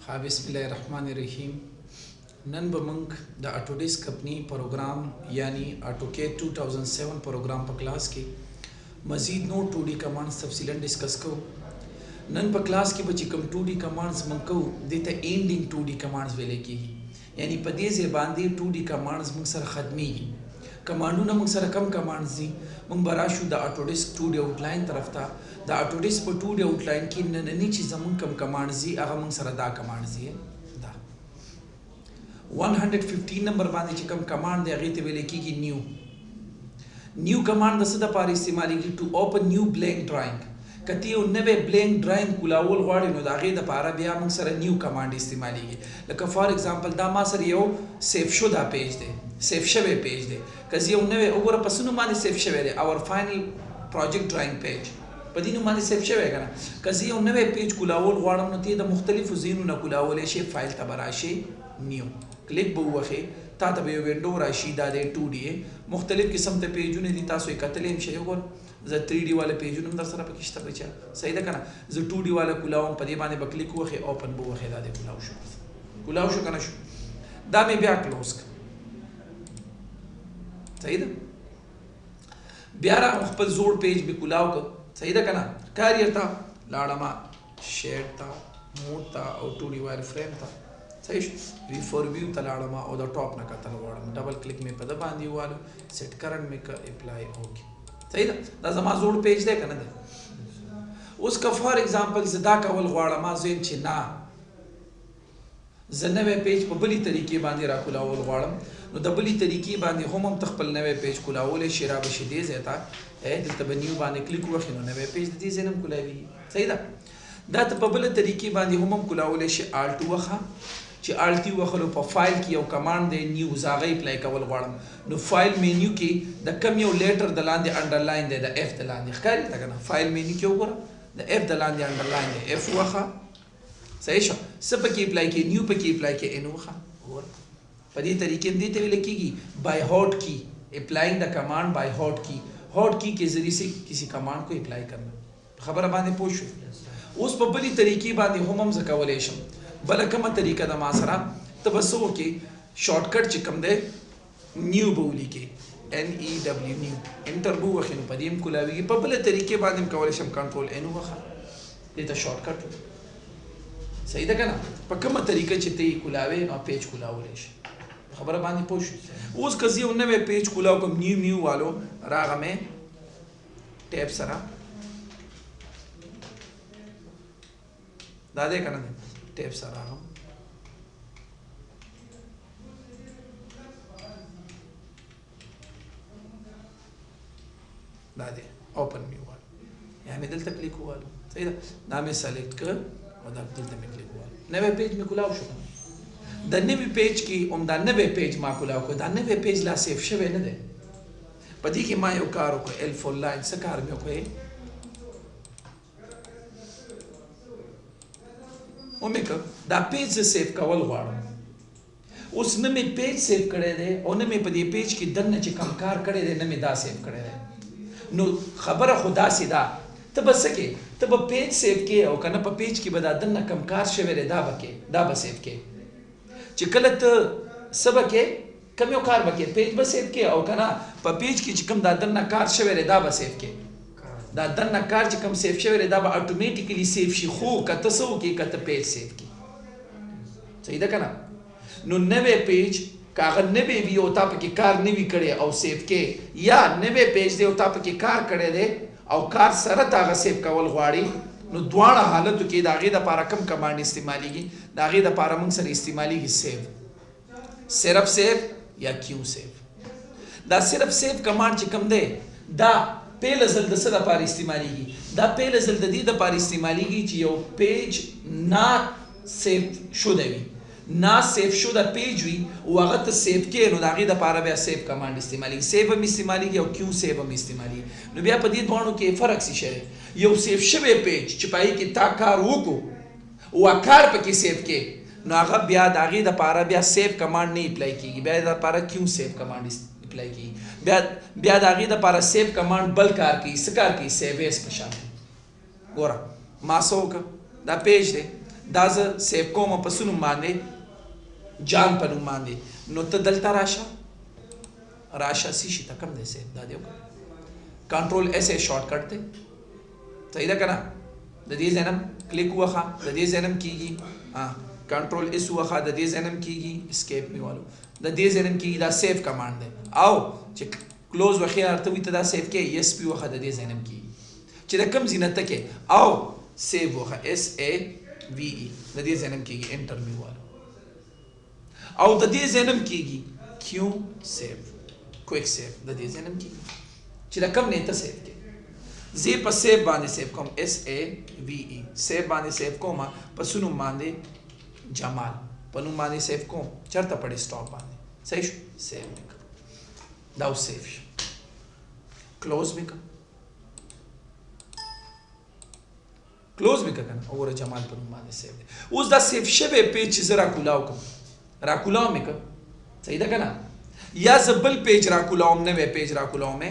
ها بسم الله الرحمن الرحیم. نن به موږ د اټوډیسک کمپنی پروګرام یعنی اټوکیټ 2007 پروګرام په کلاس کې مزید نور 2D کمانډز تفصیلا ډیسکس کوو. نن په کلاس کې به چې کوم 2D کمانډز موږ کوو دې ته اینډینګ 2D کمانډز ویل کېږي، یعنی په دې ځای باندې 2D کمانډز موږ سره ختمیږي. کمانډونه موږ سره کم کمانډز دي. موږ به راشو د اټوډیسک 2D آوټلاین طرف ته. د اټوډیسک په 2D آوټلاین کې نننی چې زموږ کم کمانډز دي هغه موږ سره دا کمانډز دي. دا 115 نمبر باندې چې کوم کمانډ دی هغې ته ویل کېږي نیو کمانډ د څه دپاره استعمالیږي؟ ټو اوپن نیو بلینک ډرایینګ. که ته یو نوی بلینک ډرایینګ کولاول غواړې نو د هغې دپاره بیا موږ سره نیو کمانډ استعمالیږي. لکه فار اگزامپل دا ما سره یو سیف شده پیج دی، سیف شوی پیج دی. که زه یو نوی وګوره په څه نوم باندې سیف شوی دی؟ اور فاینل پروجیکټ ډرایینګ پیج په دې نوم باندې سیف شوی که نه. که زه یو نوی پیج کولاول غواړم نو ته د مختلفو ځایونو نه کولاولی شي. فایل ته به راشي، نیو کلیک به ووهې، تا ته به یو وینډو راشي. دا دی 2D مختلف قسم ته پیجونه دي، تاسو یې کتلی هم شئ. وګوره زه 3D والا پیجونه هم در سره پکې شته بچیا، صحیح ده که نه. زه 2D والا کولاوم، په دې باندې به کلیک ووهې، اوپن به ووهې، دا دی کولاو شو. کولاو شو که نه شو؟ دا مې بیا کلوز کړ، صحیح ده. بیا راغلم خپل زوړ پیج مې کولاو کړ، صحیح ده که نه. کاریر ته لاړم، شیډ ته، موډ ته او 2D وایر فریم ته، صحیح شو. وی فور ویو ته لاړم او د ټاپ نه کتل غواړم. ډبل کلیک مې په ده باندې ووالو، سیټ کرنټ مې کړ، اپلای اوکې، صحیح ده. دا زما زوړ پیج دی که نه دی؟ اوس که فار اگزامپل زه دا کول غواړم، ما زه چې نه زه نوی پیج په بلې طریقې باندې راکولاول غواړم، نو د بلې طریقې باندې هم ته خپل نوی پیج کولاولی شي. را به شي دې ځای ته، دلته به نیو باندې کلیک وکړې نو نوی پیج د دې ځای نه هم کولاویږي، صحیح ده. دا ته په بله طریقې باندې هم کولاولی شي. آلټ ووهه، چې آلټي ووهلو په فایل کې یو کمانډ دی نیو، زه هغه اپلای کول غواړم. نو فایل مینیو کې د کم یو لیټر د لاندې انډرلاین دی، د اف د لاندې ښکاري ته که نه. فایل مینیو کې وګوره د اف د لاندې انډرلاین دی، اف ووهه، صحیح شو. څه پکې اپلای کې؟ نیو پکې اپلای کې، ان ووهه. وګوره په دې طریقې دې ته ویل کېږي بائی ہاٹ کی، اپلائنگ دا کمانڈ بائی ہاٹ کی. ہاٹ کی کے ذریعے سے کسی کمانڈ کو اپلائی کرنا. خبره باندې پوه شو؟ اوس په بلې طریقې باندې هم زه کولی شم. بله کومه طریقه ده ما سره؟ ته به څه وکړې؟ شارټکټ چې کوم دی نیو به ولیکې، NEW نیو، انټر به ووهې نو په دې هم کولاویږي. په بله طریقې باندې هم کولی شم، کنټرول N ووهه، دې ته شارټکټ، صحیح ده که نه. په کومه طریقه چې ته یې کولاوې نو پیج کولاولی شي. خبره باندې پوه شو؟ اوس که زه یو نوی پیج کولاو کوم نیو والو، راغمې ټیپ سره، دا دی که نه دی؟ ټیپ سره راغم، دا دی اوپن میو والو، یا مې دلته کلیک ووالو، صحیح ده. دا مې سلیکټ کړ او دا دلته مې کلیک ووالو، نوی پیج مې کولاو شو. د نوی پیج کې هم دا نوی پیج ما کولاو کړ. دا نوی پیج لا سیف شوی نه دی. په دې کې ما یو کار وکړ، L4 لاین. څه کار مې وکړ؟ ومې کړ دا پیج زه سیف کول غواړم. اوس نه مې پیج سیف کړی دی او نه مې په دې پیج کې دننه چې کوم کار کړی دی نه مې دا سیف کړی دی. نو خبره خو داسې ده، ته به څه کې؟ ته به پیج سیف کې او که نه په پیج کې به دا دننه کوم کار شوی دی دا به کې، دا به سیف کې. چې کله ته څه به کې؟ کوم یو کار به کې، پیج به سیف کې، او که نه په پیج کې چې کوم دا دننه کار شوی دی دا به سیف کې. دا دننه کار چې کوم سیف شوی دی دا به اټومیټیکلی سیف شي. خو که ته څه وکړې؟ که ته پیج سیف کې، صحیح ده که نه. نو نوی پیج که هغه نوی وي او تا پکې کار نه وي کړی او سیف کې، یا نوی پیج دی او تا پکې کار کړی دی او کار سره ته هغه سیف کول غواړي، نو دواړه حالتو کې د هغې دپاره کوم کمانډ استعمالیږي؟ د هغې دپاره موږ سره استعمالیږي سیف، صرف سیف یا کیو سیف. دا صرف سیف کمانډ چې کوم دی دا پیل ځل د څه دپاره استعمالیږي؟ دا پیل ځل د دې دپاره استعمالیږي چې یو پیج نا سیف شده وي، نا سیف شده پیج وي او هغه ته سیف کې، نو د هغې دپاره بیا سیف کمانډ استعمالیږي. سیف هم استعمالیږي او کیو سیف هم استعمالیږي. نو بیا په دې دواړو کې فرق څه شی دی؟ یو سیف شوی پیج چې په هغې کې تا کار وکړو او کار پکې سیف کې، نو هغه بیا د هغې دپاره بیا سیف کمانډ نه اپلای کېږي، بیا د دپاره کیو سیف کمانډ اپلای کېږي. بیا د هغې دپاره سیف کمانډ بل کار کوي. څه کار کوي؟ سیو ایز په شان. ګوره ما څه وکړه؟ دا پیج دی، دا زه سیف کوم په څه نوم باندې جان په نوم باندې نو ته دلته راشه څه شي ته کوم دی سیف دا دی وکړه کنټرول ایس ای شارټ کټ دی صحیح ده که نه د دې ځای نه کلیک ووهه د دې ځای نه کېږي کنټرول ایس ووهه د دې ځای نه کېږي اسکیپ مې والو د دې ځای نه کېږي دا سیف کمانډ دی او چې کلوز وخی ارته وي ته دا سیف کې ایس پی ووهه د دې ځای نه کېږي چې د کوم ځای نه ته کې او سیو ووهه ایس ای وی ای د دې ځای نه کېږي انټر مې والو او د دې ځای نه کېږي کیو سیو کویک سیو د دې ځای نه کېږي چې د کوم نه ته سیو کې زی په سیو باندې سیو کوم اس ای وی ای سیو باندې سیو کوم په سونو باندې جمال په نوم باندې سیو کوم چرته پړې سټاپ باندې صحیح شو سیو وک دا سیو شو کلوز وک کلوز وک کنه اور جمال په نوم باندې سیو اوس دا سیو شوه پیج زرا کولاو کوم را کولاو مې صحیح ده کنه یا زبل پیج را کولاوم نه پیج را کولاوم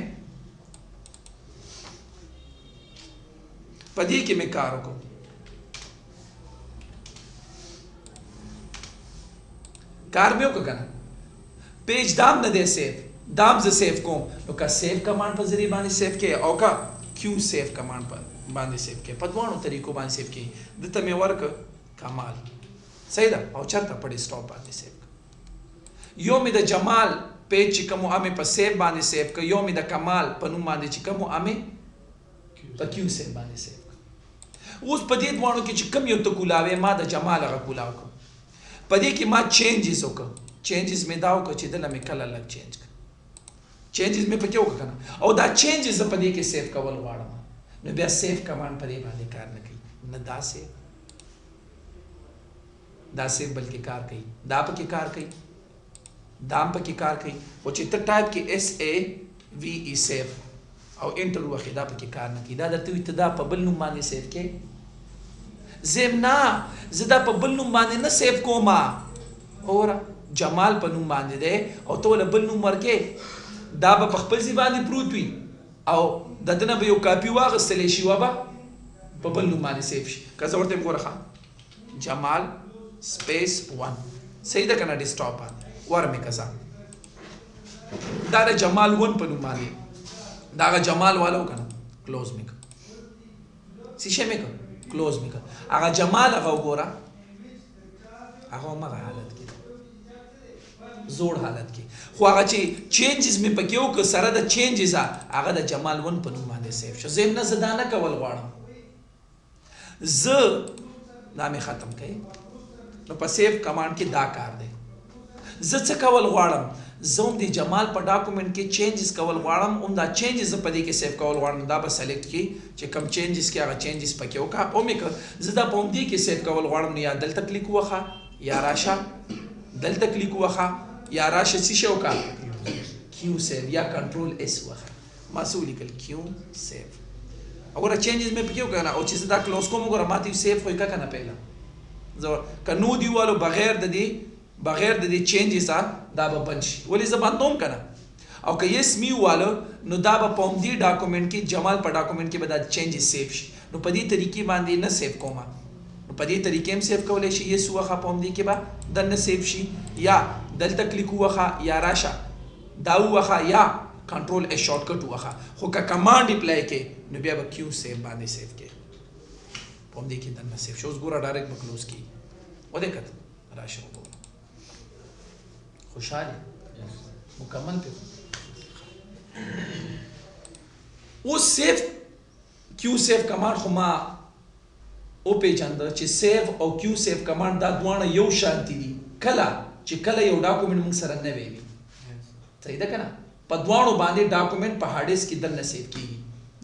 پدې کې مې کار وکړ کار مې وکړ کنه پیج دام نه دی سیف دام ز سیف کوم نو کا سیف کمانډ په ذریعہ باندې سیف کې او کا کیو سیف کمانډ په باندې سیف کې په دوانو طریقو باندې سیف کې دته مې ورک کمال صحیح ده او چرته پړې سټاپ باندې سیف یو مې د جمال پیج چې کوم امه په سیف باندې سیف ک یو مې د کمال په نوم باندې چې کوم امه په کیو سیف باندې سیف اوس په دې دوانو کې چې کوم یو ته کولاوي ما د جمال هغه کولاو کو په دې کې ما چینجز وکړ چینجز مې دا وکړ چې دله مې کله لګ چینج کړ چینجز مې پکې وکړ کنه او دا چینجز په دې کې سیف کول غواړم نو بیا سیف کمانډ په دې باندې کار نه کوي نه دا سیف بلکې کار کوي دا پکې کار کوي دام پکې کار کوي او چې ته ټایپ کې اس ای وی ای سیف او انټر وخی دا پکې کار نه کوي دا درته وي ته دا په بل نوم باندې سیف کې زم نه زه دا په بل نوم باندې نه سیف کوم اور جمال په نوم باندې ده او ته ول بل نوم ورکې دا په خپل ځای باندې پروت وي او ددنه به یو کاپی واغستلې شي وبا په بل نوم باندې سیف شي که زه ورته وګورم جمال سپیس 1 صحیح ده کنه ډیسکټاپ باندې ورمه کزا دا د جمال 1 په نوم باندې دا جمال والو کنه کلوز میک سیشه میک کلوز میک هغه جمال هغه وګوره هغه مغه حالت کې زوړ حالت کې خو هغه چې چینجز می پکې وک سره د چینجز هغه د جمال 1 په نوم باندې سیف شو زم نه زدانه کول غواړم ز نامې ختم کړي نو په سیف کمانډ کې دا کار دی زه څه کول غواړم زوم دی جمال په ډاکومنت کې چینجز کول غواړم اون دا چینجز په دې کې سیف کول غواړم دا به سلیکټ کی چې کم چینجز کې هغه چینجز پکې وکا او مې زه دا په دې کې سیف کول غواړم یا دلته کلیک وخه یا راشه دلته کلیک وخه یا راشه څه شو کا کیو سیف یا کنټرول اس وخه مسؤلی کل کیو سیف وګوره چینجز مې پکې وکړه او چې زه دا کلوز کوم وګوره ماته سیف وای کا کنه پهلا زه کنو دیوالو بغیر د دې چینجز دا به بند شي ولې زه بندوم کنه او که یس می والو نو دا به په دې ډاکومنت کې جمال په ډاکومنت کې به دا چینجز سیف شي نو په دې طریقې باندې نه سیف کوم نو په دې طریقې هم سیف کولای شي یس وخه په دې کې به د نه سیف شي یا دلته کلیک وخه یا راشه دا وخه یا کنټرول ا شارټ کټ وخه خو که کمانډ اپلای کې نو بیا به کیو سیف باندې سیف کې په دې کې د نه سیف شو ګوره ډایرکټ بکلوز کی و دې کته راشه خوشحال مکمل په او سیف کیو سیف کمانډ خو ما او پیجاند چې سیف او کیو سیف کمانډ دا دوه یو شانتي دي کله چې کله یو ډاکومنت موږ سره نه وي صحیح ده کنه په دوه باندې ډاکومنت په هارد ډیسک کې دنه سیف کیږي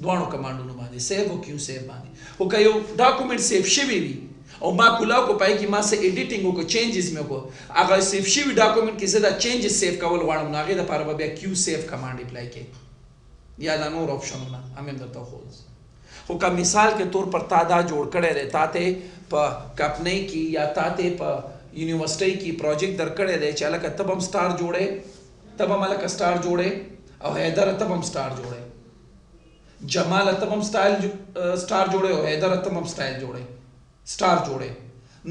دوه کمانډونو باندې سیف او کیو سیف باندې او که یو ډاکومنت سیف شوی وي او ما کولاو کو پای کې ما سه ایډیټینګ وکړو چینجز مې وکړو هغه سیف شوی ډاکومنت کې زدا چینجز سیف کول غواړم نو هغه د لپاره بیا کیو سیف کمانډ اپلای کې یا دا نور آپشنونه هم درته خو خو کا مثال کے طور پر تا دا جوړ کړي دی تا ته په کمپنی کې یا تا ته په یونیورسيټي کې پروجیکټ درکړي دی چې لکه تبم سٹار جوړه تبم لکه سٹار جوړه او حیدر تبم سٹار جوړه جمال تبم سٹائل سٹار جوړه او حیدر تبم سٹائل جوړه سٹار جوړه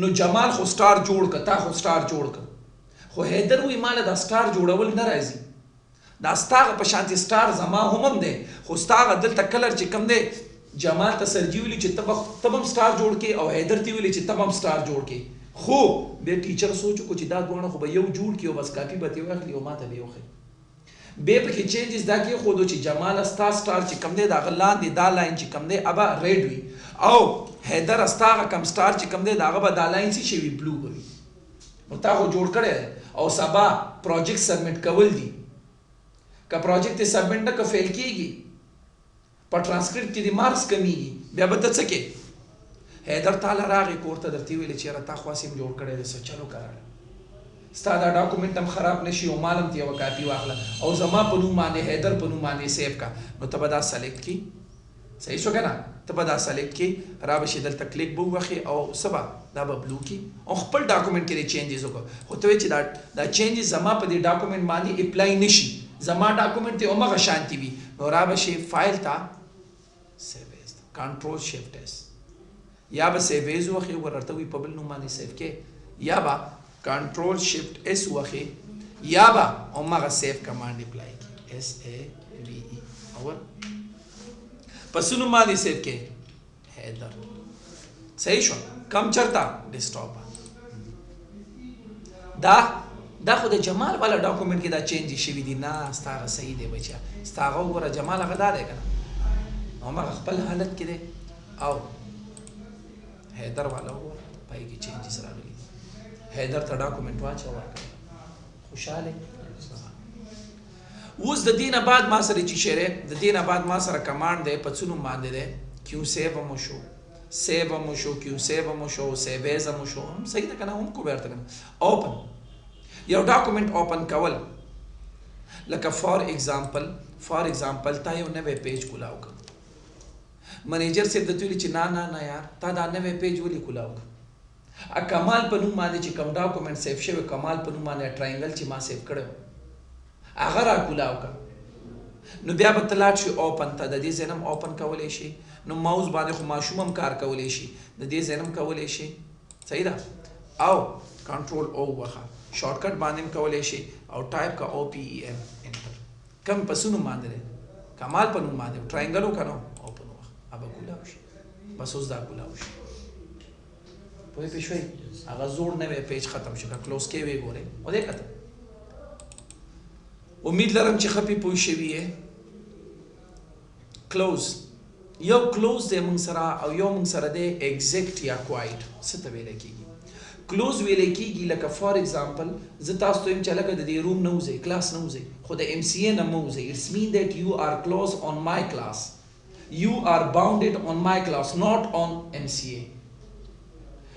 نو جمال خو سٹار جوړ ک تا خو سٹار جوړ ک خو حیدر وی مال دا سٹار جوړول نه راځي دا ستاغه په شانتي سٹار زما هم دی خو ستاغه دلته کلر چې کم دی جمال ته سرجی ویلی چې تبم سٹار جوړ کې او حیدر تی ویلی چې تبم سٹار جوړ کې خو به ټیچر سوچو کو چې دا دوه خو به یو جوړ کې او بس کاپی به تی واخلي او ماته به وخی به په کې چینجز دا کې خو دو چې جمال سٹار چې کم دی دا غلان دی دا لاین چې کم دی ابا ریډ وی او حیدر استاغه کم سٹار چې کم دی دا غبا دا لاین شي وی بلو وی او تا خو جوړ کړي او سبا پروجیکټ سبمټ کول دي کا پروجیکټ ته سبمټ نه ک فیل کیږي په ټرانسکرپټ کې د مارکس کمیږي بیا به ته څه کې حیدر تعالی راغی کوړه درته ویل چې را تا خاصم جوړ کړي د چلو کارل ستا دا ډاکومنټ هم خراب نشي او مالم تی او کاپی واخله او زما په نوم باندې حیدر په نوم باندې سیو کا نو ته به دا سلیکټ کی صحیح شو کنه ته به دا سلیکټ کی را به شي دلته کلیک بو وخی او سبا دا به بلو کی او خپل ډاکومنټ کې چینجز وکړه خو ته چې دا چینجز زما په دې ډاکومنټ باندې اپلای نشي زما ډاکومنټ ته اومغه شانتی وي نو را به شي فایل تا سیو ایز کنټرول شیفټ ایس یا به سیو ایز وخی ورته وي په بل نوم باندې سیو کې یا با کنټرول شیفټ ایس وخی یا با اومغه سیو کمانډ اپلای کی اس ا وی ای اور پسونو باندې سیو کې حیدر صحیح شو کم چرتا ډیسکټاپ دا خو د جمال والا ډاکومنټ کې دا چینج شوی دی نه ستاره صحیح دی بچا ستاره وګوره جمال هغه دا دی کنه هغه خپل حالت کې دی او حیدر والا وګوره پای کې چینجز راغلي حیدر ته ډاکومنټ واچو خوشاله اوس د دینه بعد ما سره چې شری د دینه بعد ما سره کمانډ دی پڅونو باندې دی کیو سیو مو شو کیو سیو مو شو سیویز مو شو هم صحیح ده کنه هم کو ورته کنه اوپن یو ډاکومنټ اوپن کول لکه فار ایگزامپل تا یو نوې پیج کولاو کا منیجر سے د تولی چې نه یار تا دا نوې پیج ولې کولاو کا ا کمال په نوم باندې چې کوم ډاکومنټ سیو شوی کمال په نوم باندې ټراینګل چې ما سیو کړو هغه را کولاو کا نو بیا به تلاټ شي اوپن ته د دې زنم اوپن کولې شي نو ماوس باندې خو ماشومم کار کولې شي د دې زنم کولې شي صحیح ده او کنټرول او وخه شارټکټ باندې کولې شي او ټایپ کا او پی ای ام انټر کم پسونو باندې کمال په نوم باندې ټراینګل وکړو اوپن وخه ابا کولاو شي بس اوس دا کولاو شي په پښوی هغه زوړ نه پیج ختم شو کلوز کې وی ګوره او دې کته امید لرم چې خپې پوه شوي یې کلوز یو کلوز دی موږ سره او یو موږ سره دی ایگزیکټ یا کوایټ څه ته ویل کېږي کلوز ویل کېږي لکه فار ایگزامپل زه تاسو ته یم چې لکه د دې روم نه وځئ کلاس نه وځئ خو د ایم سی اے نه مه وځئ اټس مین دیټ یو آر کلوز آن مای کلاس یو آر باؤنډډ آن مای کلاس ناٹ آن ایم سی اے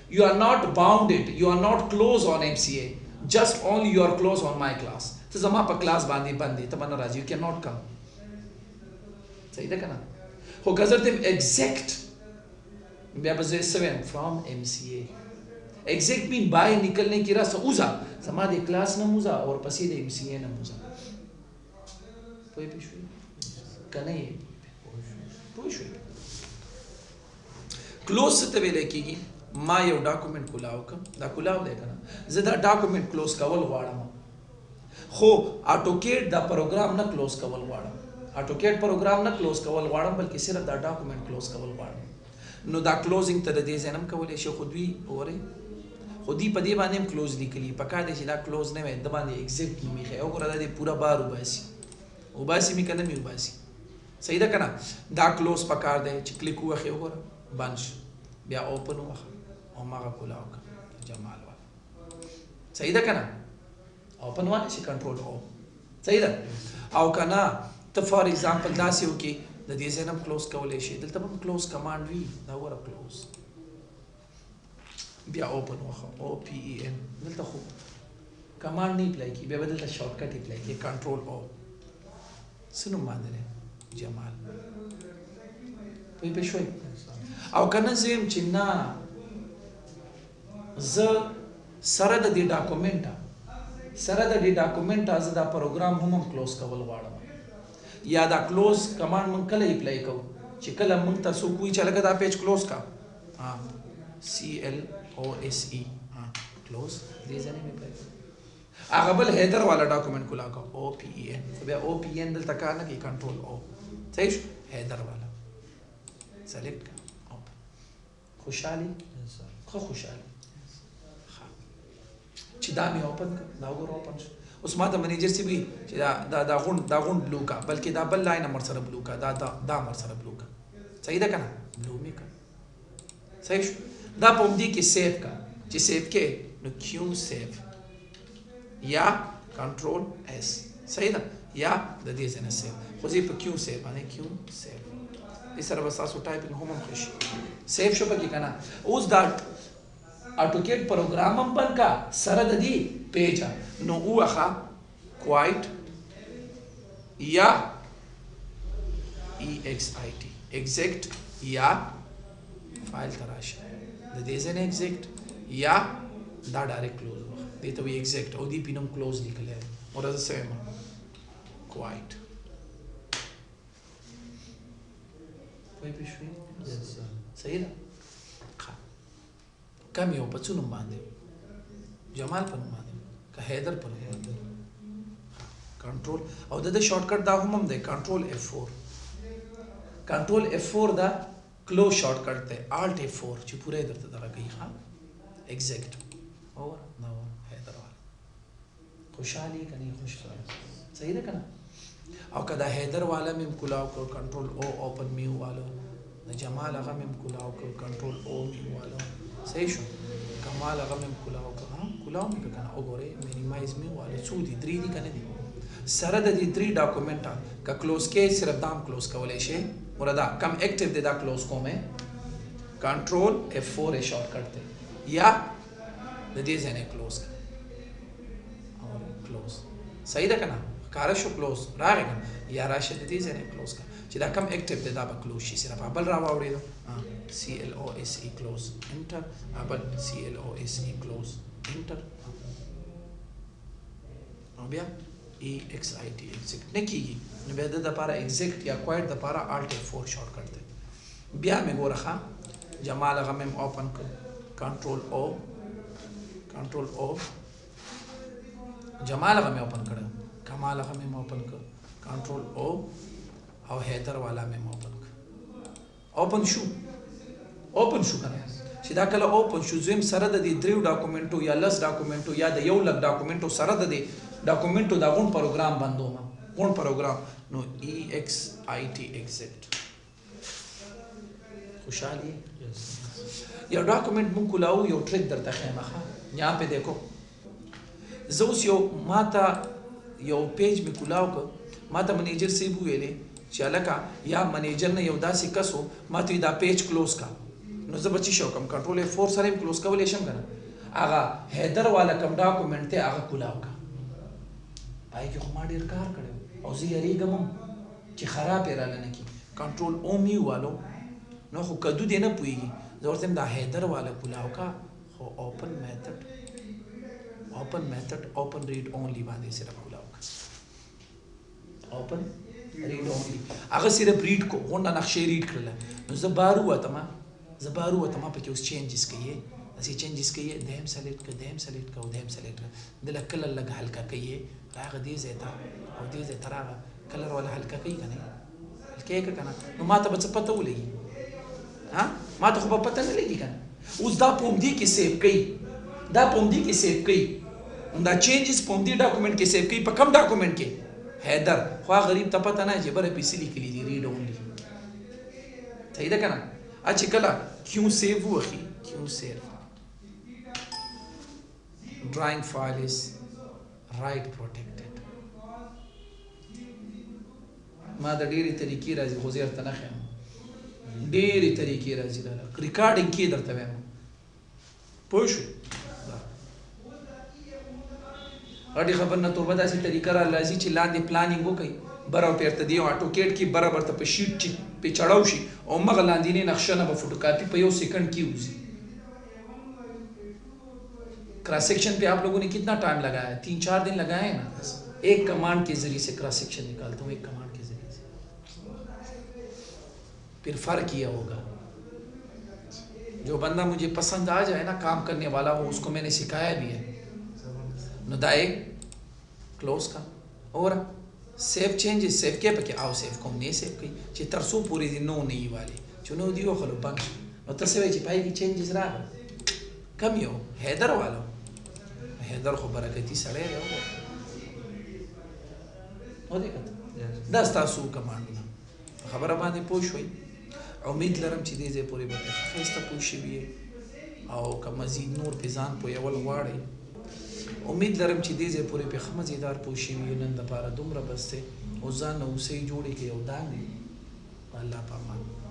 You are not bounded, you are not close on MCA, just only you are close on my class. So zama pa class bandi ta bana raji, you cannot come. Sahi da kana? Ho gazar them exact. Bia baze 7 from MCA. Exact mean by nikalne ki rasa uza. Zama de class na muza aur pasi de MCA na muza. Poi pishwi. Kana ye. Poi shwi. Close se te vele kigi. ما یو ډاکومنټ کولاو کوم دا کولاو دی کنه زه دا ډاکومنټ کلوز کول غواړم خو اټوکیټ دا پروګرام نه کلوز کول غواړم اټوکیټ پروګرام نه کلوز کول غواړم بلکې صرف دا ډاکومنټ کلوز کول غواړم نو دا کلوزینګ ته د دې ځنم کولې شو خودوی اوري خودی په دې باندې هم کلوز لیکلی پکا دې چې دا کلوز نه وي د باندې ایگزیکټ میخه او ګره دې پورا بار وباسي می کنه می وباسي صحیح ده کنه دا کلوز پکار دی چې کلیک وخه وګوره بنش بیا اوپن وخه او ماغه کولاو کا جمال والا صحیح ده کنه اوپن والا شي کنټرول او صحیح ده او کنه ته فار ایگزامپل داسې وکي د دې زنم کلوز کولې شي دلته هم کلوز کمانډ وی دا وره کلوز بیا اوپن واخه او پی ای ان دلته خو کمانډ نه اپلای کی بیا بدلته شارټکټ اپلای کی کنټرول او سنو باندې جمال په شوي او کنه زم چې نه ز سره د دې ډاکومنټا زه دا پروګرام هم کلوز کول غواړم یا دا کلوز کمانډ مونږ کله اپلای کوو چې کله مونږ تاسو کوی چې لکه دا پیج کلوز کا سی ال OSE हाँ क्लोज दे जाने में पे अगबल हैदर वाला डॉक्यूमेंट खुला का OPEN तो भैया OPEN दल तक आना कि कंट्रोल O सही हैदर वाला सेलेक्ट कर ओपन खुशहाली खुशहाली चिदा में ओपन कर दागोर ओपन उसमें तो मैनेजर से भी दा गुण ब्लू का बल्कि दा बल लाइन नंबर सर ब्लू का दा मर सर ब्लू का सही दा ना ब्लू में का सही दा पोमदी की सेव का जी सेव के नो क्यू सेव या कंट्रोल S सही ना या द दिस इन सेव खुशी पर क्यू सेव आने क्यू सेव इस तरह बस आसु टाइपिंग हम खुश सेव शो पर की करना उस दा AutoCAD प्रोग्राम बन का सरद दी पेज नो उ अखा क्वाइट या EXIT एग्जैक्ट या फाइल तराश द देज एन एग्जैक्ट या दा डायरेक्ट क्लोज दे तो एग्जैक्ट और दी पिनम क्लोज निकले और ऐसे सेम क्वाइट कोई पिछवी सही ना कम यो पचु नुमांदे जमाल पर नुमांदे का हैदर पर नुमांदे कंट्रोल और द शॉर्टकट दा हम दे कंट्रोल F4 दा क्लोज शॉर्टकट दे Alt F4 जो पूरे इधर तक दगा गई हाँ एग्जैक्ट और ना हैदर वाला खुशहाली का नहीं खुशहाली सही ना करना और कदा हैदर वाला में कुलाव को कंट्रोल O ओपन म्यू वालो न जमाल अगा में कुलाव को कंट्रोल O म्यू वालो सही शो कमाल अगर मैं कुलाओ का हाँ कुलाओ में करना ओगोरे मिनिमाइज में वाले सूदी 3D करने दी सरद दी 3 डॉक्यूमेंट का क्लोज के सिर्फ दाम क्लोज का वाले शे और अदा कम एक्टिव दे दा क्लोज को में कंट्रोल F4 ए शॉर्ट करते या द जेने क्लोज का और क्लोज सही दा करना कारशो क्लोज रारेगा या राशे द जेने क्लोज का चिदा कम एक्टिव दे दा क्लोज शी सिर्फ abal रावा उड़े दो CLOSE close enter abal CLOSE close enter अब या EXIT exit ने की निवेदन दा पारा exit या क्वाइट दा पारा Alt F4 शॉर्ट करते बिया में गो रखा जमाल अगर मैं ओपन कर कंट्रोल O जमाल अगर मैं ओपन कर कमाल अगर मैं ओपन कर कंट्रोल O और हैदर वाला में ओपन कर ओपन शू करना सीधा कला ओपन शू ज़िम सरद दी 3 डॉक्यूमेंटो या लस डॉक्यूमेंटो या द यौ लग डॉक्यूमेंटो सरद दी डॉक्यूमेंटो दा गुण प्रोग्राम बंदो मा गुण प्रोग्राम नो EXIT एग्जिट खुशहाली या डॉक्यूमेंट मुन कुलाऊ यो ट्रिक दर तखैमा यहाँ पे देखो जोस यो माता यो पेज में कुलाऊ को माता मैनेजर से बुएले चला का या मैनेजर ने यो दासी कसो माती दा पेज क्लोज का नो जब बच्ची शो कम कंट्रोल F4 सारे क्लोज का वलेशम करना आगा हैदर वाला कम डॉक्यूमेंट थे आगा कुलाव का आई के खुमा डेर कार करे और जी अरी गम कि खराब है राला की कंट्रोल O मी वालो नो खु कदू देना पुईगी जोरतम दा हैदर वाला कुलाव का हो ओपन ओपन रीड ओनली बांधे सिर्फ कुलाव का ओपन रीड ओनली अगर सिर्फ रीड को होना नक्शे रीड कर ले नो जबारू तमा पे उस चेंजेस कहिए ऐसे चेंजेस कहिए देम सेलेक्ट कर दिल कलर लगा हल्का कहिए राग दी जेता और दी जेता राग कलर वाला हल्का कही का नहीं हल्के का करना नो माता बच्चा पता हो लेगी हाँ माता को पता नहीं लेगी करना उस दा पोमदी की सेव कही दा चेंजेस पोमदी डॉक्यूमेंट के सेव कही पर कम डॉक्यूमेंट के हैदर ख्वा गरीब तब पता ना जबर पिसली के लिए रीड ओनली सही दा करना अच्छी कला क्यों सेव हुआ खी क्यों save drawing file is write protected ما د ډېری طریقې راځي خو زه ورته نه ښیم ډېری طریقې راځي ریکارډینګ کې درته وایم پوه شو اړې خبر نه توبه داسې طریقه را راځي چې لاندې پلانینګ وکړي بره پیرته دی آټوکیډ کې برابر ته په شیټ چې په چړاو شي او مغه لاندې نقشه نه به فوټوکاپي په 1 सेकंड की होगी क्रॉस सेक्शन पे आप लोगों ने कितना टाइम लगाया है 3-4 दिन लगाए हैं ना एक कमांड के जरिए से क्रॉस सेक्शन निकालता हूँ एक कमांड के जरिए से फिर फर्क किया होगा जो बंदा मुझे पसंद आ जाए ना, काम करने वाला हो, उसको मैंने सिखाया भी है नुदाए क्लोज का और सेव चेंजेस सेव के पके आओ सेव को नहीं सेव की ची तरसो पूरी दिन नो नहीं वाली चुनो दियो खलो बंक नो तरसे ची पाई की चेंजेस रहा कम यो हैदर वालो हैदर को बरकती सड़े रहे हो देखा दस तासु कमांड खबर बांधे पोश हुई उम्मीद लरम ची दे पूरी बात खस्ता पोशी भी او که مزید نور په ځان پویول غواړئ امید لرم چې دې ځای پورې په ښه مزیدار پوه شوي نن دپاره دومره بس دی او ځان نه اوسئ جوړې کړئ او داندې الله په امان